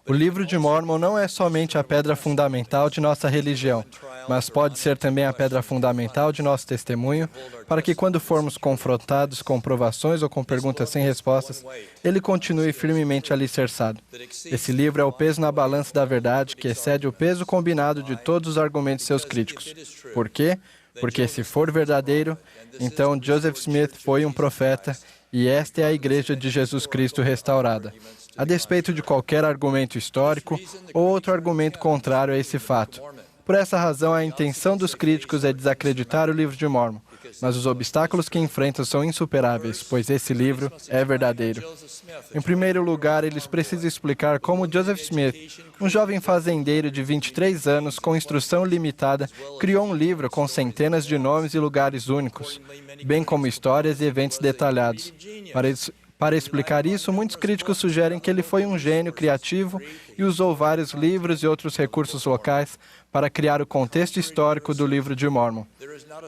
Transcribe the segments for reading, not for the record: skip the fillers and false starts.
O livro de Mórmon não é somente a pedra fundamental de nossa religião, mas pode ser também a pedra fundamental de nosso testemunho, para que quando formos confrontados com provações ou com perguntas sem respostas, ele continue firmemente alicerçado. Esse livro é o peso na balança da verdade que excede o peso combinado de todos os argumentos de seus críticos. Por quê? Porque se for verdadeiro, então Joseph Smith foi um profeta e esta é a Igreja de Jesus Cristo restaurada, a despeito de qualquer argumento histórico ou outro argumento contrário a esse fato. Por essa razão, a intenção dos críticos é desacreditar o livro de Mórmon, mas os obstáculos que enfrentam são insuperáveis, pois esse livro é verdadeiro. Em primeiro lugar, eles precisam explicar como Joseph Smith, um jovem fazendeiro de 23 anos com instrução limitada, criou um livro com centenas de nomes e lugares únicos, bem como histórias e eventos detalhados. Para explicar isso, muitos críticos sugerem que ele foi um gênio criativo e usou vários livros e outros recursos locais para criar o contexto histórico do livro de Mórmon.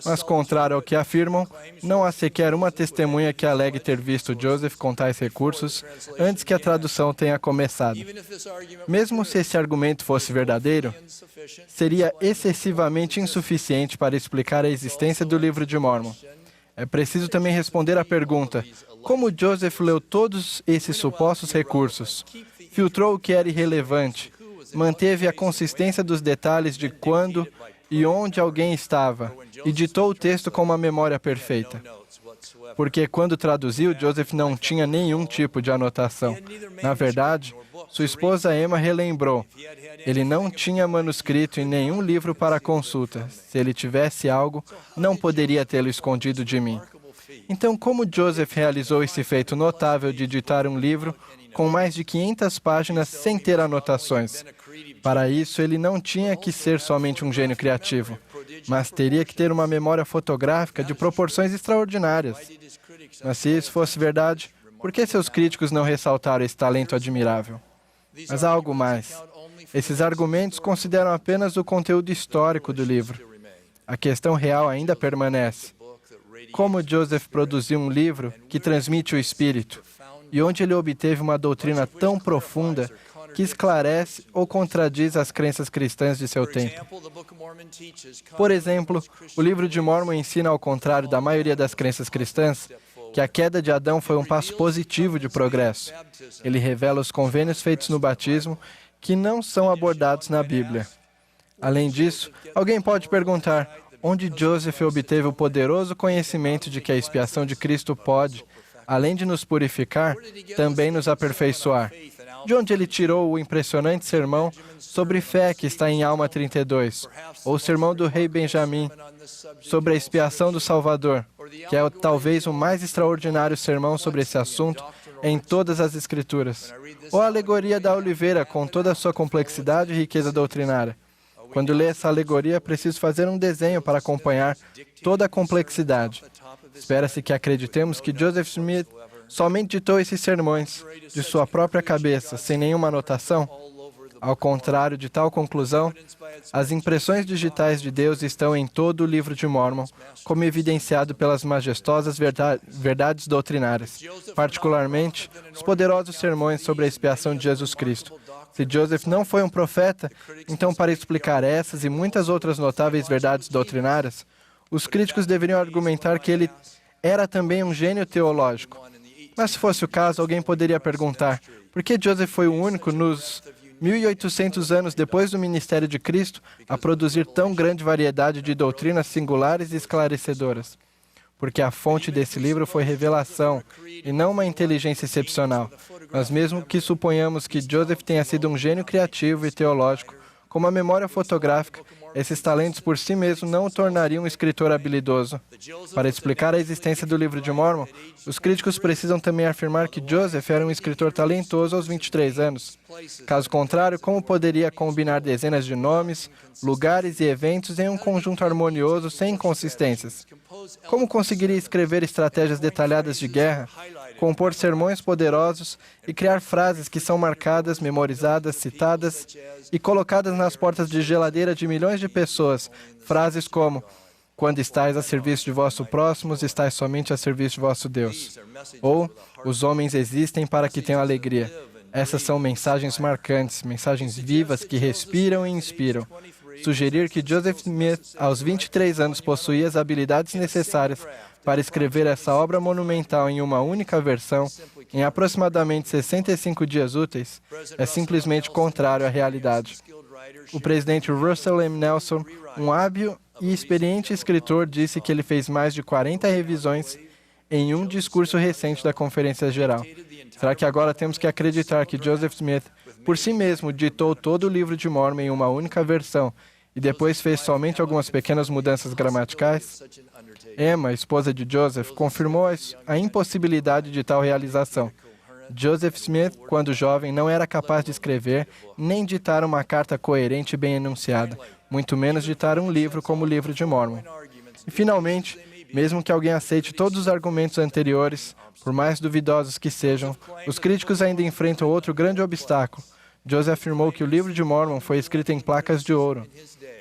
Mas, contrário ao que afirmam, não há sequer uma testemunha que alegue ter visto Joseph com tais recursos antes que a tradução tenha começado. Mesmo se esse argumento fosse verdadeiro, seria excessivamente insuficiente para explicar a existência do livro de Mórmon. É preciso também responder à pergunta: como Joseph leu todos esses supostos recursos, filtrou o que era irrelevante, manteve a consistência dos detalhes de quando e onde alguém estava, e ditou o texto com uma memória perfeita? Porque quando traduziu, Joseph não tinha nenhum tipo de anotação. Na verdade, sua esposa Emma relembrou: ele não tinha manuscrito e nenhum livro para consulta. Se ele tivesse algo, não poderia tê-lo escondido de mim. Então, como Joseph realizou esse feito notável de ditar um livro com mais de 500 páginas sem ter anotações? Para isso, ele não tinha que ser somente um gênio criativo, mas teria que ter uma memória fotográfica de proporções extraordinárias. Mas se isso fosse verdade, por que seus críticos não ressaltaram esse talento admirável? Mas há algo mais. Esses argumentos consideram apenas o conteúdo histórico do livro. A questão real ainda permanece. Como Joseph produziu um livro que transmite o Espírito, e onde ele obteve uma doutrina tão profunda que esclarece ou contradiz as crenças cristãs de seu tempo. Por exemplo, o livro de Mórmon ensina, ao contrário da maioria das crenças cristãs, que a queda de Adão foi um passo positivo de progresso. Ele revela os convênios feitos no batismo que não são abordados na Bíblia. Além disso, alguém pode perguntar: onde Joseph obteve o poderoso conhecimento de que a expiação de Cristo pode, além de nos purificar, também nos aperfeiçoar? De onde ele tirou o impressionante sermão sobre fé que está em Alma 32, ou o sermão do rei Benjamim sobre a expiação do Salvador, que é talvez o mais extraordinário sermão sobre esse assunto em todas as Escrituras, ou a alegoria da oliveira com toda a sua complexidade e riqueza doutrinária? Quando lê essa alegoria, é preciso fazer um desenho para acompanhar toda a complexidade. Espera-se que acreditemos que Joseph Smith somente ditou esses sermões de sua própria cabeça, sem nenhuma anotação? Ao contrário de tal conclusão, as impressões digitais de Deus estão em todo o livro de Mórmon, como evidenciado pelas majestosas verdades doutrinárias, particularmente os poderosos sermões sobre a expiação de Jesus Cristo. Se Joseph não foi um profeta, então, para explicar essas e muitas outras notáveis verdades doutrinárias, os críticos deveriam argumentar que ele era também um gênio teológico. Mas se fosse o caso, alguém poderia perguntar: por que Joseph foi o único nos 1.800 anos depois do ministério de Cristo a produzir tão grande variedade de doutrinas singulares e esclarecedoras? Porque a fonte desse livro foi revelação e não uma inteligência excepcional. Mas mesmo que suponhamos que Joseph tenha sido um gênio criativo e teológico, com uma memória fotográfica, esses talentos por si mesmos não o tornariam um escritor habilidoso. Para explicar a existência do livro de Mórmon, os críticos precisam também afirmar que Joseph era um escritor talentoso aos 23 anos. Caso contrário, como poderia combinar dezenas de nomes, lugares e eventos em um conjunto harmonioso sem inconsistências? Como conseguiria escrever estratégias detalhadas de guerra, compor sermões poderosos e criar frases que são marcadas, memorizadas, citadas e colocadas nas portas de geladeira de milhões de pessoas? Frases como: quando estáis a serviço de vosso próximo, estáis somente a serviço de vosso Deus. Ou, os homens existem para que tenham alegria. Essas são mensagens marcantes, mensagens vivas que respiram e inspiram. Sugerir que Joseph Smith, aos 23 anos, possuía as habilidades necessárias para escrever essa obra monumental em uma única versão, em aproximadamente 65 dias úteis, é simplesmente contrário à realidade. O presidente Russell M. Nelson, um hábil e experiente escritor, disse que ele fez mais de 40 revisões em um discurso recente da Conferência Geral. Será que agora temos que acreditar que Joseph Smith, por si mesmo, ditou todo o livro de Mormon em uma única versão e depois fez somente algumas pequenas mudanças gramaticais? Emma, esposa de Joseph, confirmou a impossibilidade de tal realização. Joseph Smith, quando jovem, não era capaz de escrever nem ditar uma carta coerente e bem enunciada, muito menos ditar um livro como o Livro de Mormon. E, finalmente, mesmo que alguém aceite todos os argumentos anteriores, por mais duvidosos que sejam, os críticos ainda enfrentam outro grande obstáculo. Joseph afirmou que o Livro de Mormon foi escrito em placas de ouro.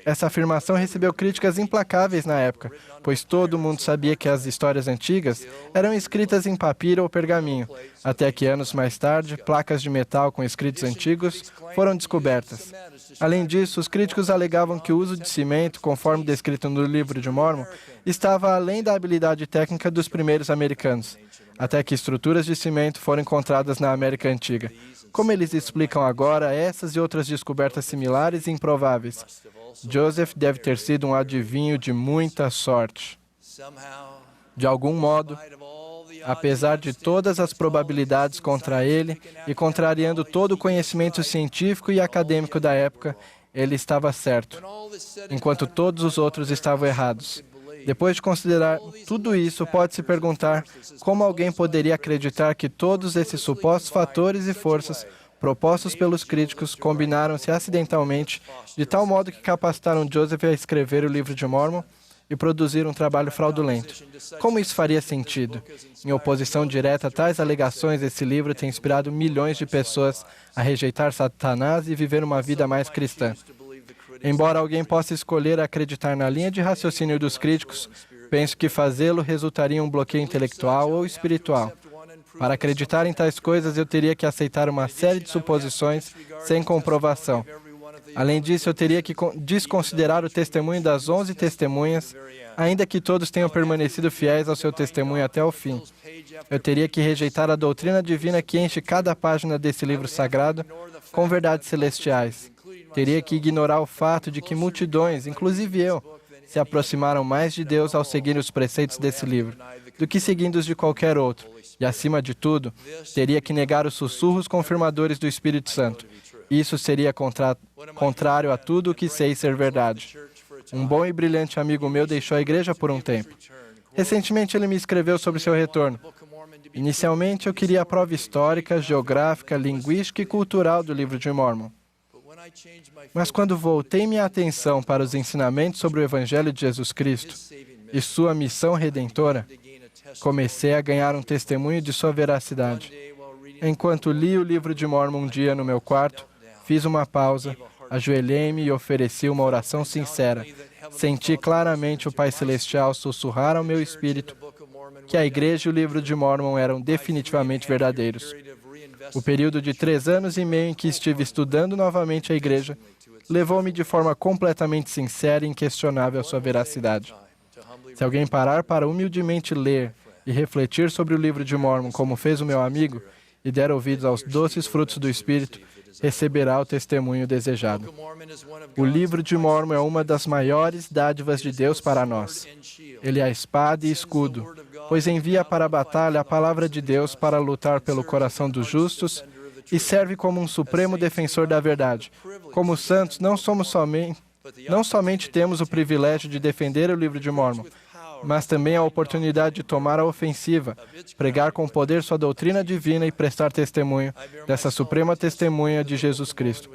Essa afirmação recebeu críticas implacáveis na época, pois todo mundo sabia que as histórias antigas eram escritas em papiro ou pergaminho, até que anos mais tarde, placas de metal com escritos antigos foram descobertas. Além disso, os críticos alegavam que o uso de cimento, conforme descrito no Livro de Mormon, estava além da habilidade técnica dos primeiros americanos, até que estruturas de cimento foram encontradas na América Antiga. Como eles explicam agora essas e outras descobertas similares e improváveis? Joseph deve ter sido um adivinho de muita sorte. De algum modo, apesar de todas as probabilidades contra ele e contrariando todo o conhecimento científico e acadêmico da época, ele estava certo, enquanto todos os outros estavam errados. Depois de considerar tudo isso, pode-se perguntar como alguém poderia acreditar que todos esses supostos fatores e forças propostos pelos críticos combinaram-se acidentalmente de tal modo que capacitaram Joseph a escrever o Livro de Mormon e produzir um trabalho fraudulento. Como isso faria sentido? Em oposição direta a tais alegações, esse livro tem inspirado milhões de pessoas a rejeitar Satanás e viver uma vida mais cristã. Embora alguém possa escolher acreditar na linha de raciocínio dos críticos, penso que fazê-lo resultaria em um bloqueio intelectual ou espiritual. Para acreditar em tais coisas, eu teria que aceitar uma série de suposições sem comprovação. Além disso, eu teria que desconsiderar o testemunho das 11 testemunhas, ainda que todos tenham permanecido fiéis ao seu testemunho até o fim. Eu teria que rejeitar a doutrina divina que enche cada página desse livro sagrado com verdades celestiais. Teria que ignorar o fato de que multidões, inclusive eu, se aproximaram mais de Deus ao seguir os preceitos desse livro, do que seguindo os de qualquer outro. E, acima de tudo, teria que negar os sussurros confirmadores do Espírito Santo. Isso seria contrário a tudo o que sei ser verdade. Um bom e brilhante amigo meu deixou a igreja por um tempo. Recentemente, ele me escreveu sobre seu retorno. Inicialmente, eu queria a prova histórica, geográfica, linguística e cultural do Livro de Mormon. Mas quando voltei minha atenção para os ensinamentos sobre o Evangelho de Jesus Cristo e sua missão redentora, comecei a ganhar um testemunho de sua veracidade. Enquanto li o Livro de Mormon um dia no meu quarto, fiz uma pausa, ajoelhei-me e ofereci uma oração sincera. Senti claramente o Pai Celestial sussurrar ao meu espírito que a Igreja e o Livro de Mormon eram definitivamente verdadeiros. O período de 3 anos e meio em que estive estudando novamente a Igreja levou-me de forma completamente sincera e inquestionável à sua veracidade. Se alguém parar para humildemente ler e refletir sobre o Livro de Mormon como fez o meu amigo e der ouvidos aos doces frutos do Espírito, receberá o testemunho desejado. O Livro de Mormon é uma das maiores dádivas de Deus para nós. Ele é a espada e escudo, pois envia para a batalha a palavra de Deus para lutar pelo coração dos justos e serve como um supremo defensor da verdade. Como santos, não somente temos o privilégio de defender o Livro de Mormon, mas também a oportunidade de tomar a ofensiva, pregar com poder sua doutrina divina e prestar testemunho dessa suprema testemunha de Jesus Cristo.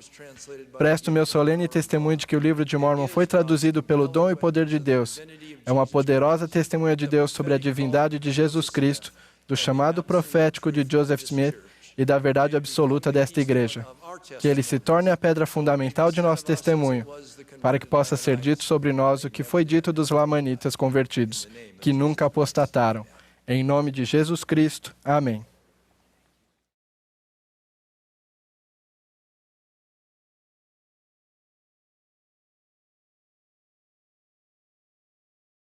Presto meu solene testemunho de que o Livro de Mormon foi traduzido pelo dom e poder de Deus. É uma poderosa testemunha de Deus sobre a divindade de Jesus Cristo, do chamado profético de Joseph Smith e da verdade absoluta desta igreja. que ele se torne a pedra fundamental de nosso testemunho, para que possa ser dito sobre nós o que foi dito dos lamanitas convertidos, que nunca apostataram. Em nome de Jesus Cristo. Amém.